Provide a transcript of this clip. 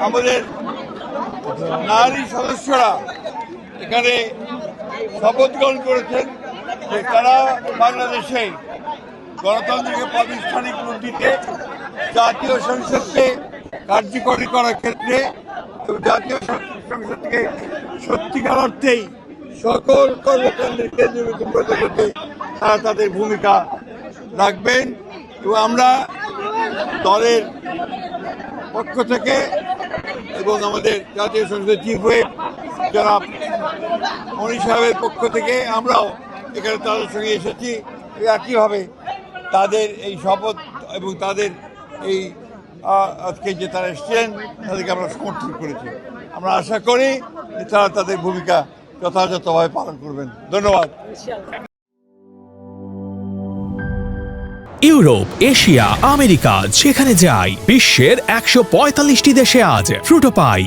আমাদের নারী সদস্যরা এখানে শপথ গ্রহণ করেছেন যে তারা বাংলাদেশে গণতন্ত্রকে প্রাতিষ্ঠানিক রূপ দিতে জাতীয় সংসদকে কার্যকরী করার ক্ষেত্রে এবং জাতীয় সংসদকে সত্যিকার অর্থেই সকল কর্মকাণ্ডের কেন্দ্রবিন্দু করে করতে তারা তাদের ভূমিকা রাখবেন। এবং আমরা দলের পক্ষ থেকে এবং আমাদের জাতীয় সংসদের চিফ হুইপ জনাব মনি সাহেবের পক্ষ থেকে আমরাও এখানে তাদের সঙ্গে এসেছি। একইভাবে তাদের এই শপথ এবং তাদের এই আজকে যে তারা এসছেন তাদেরকে আমরা সমর্থন করেছি। আমরা আশা করি যে তারা তাদের ভূমিকা যথাযথভাবে পালন করবেন। ধন্যবাদ। ইউরোপ, এশিয়া, আমেরিকা যেখানে যাই, বিশ্বের 145টি দেশে আজ ফ্রুটো পাই।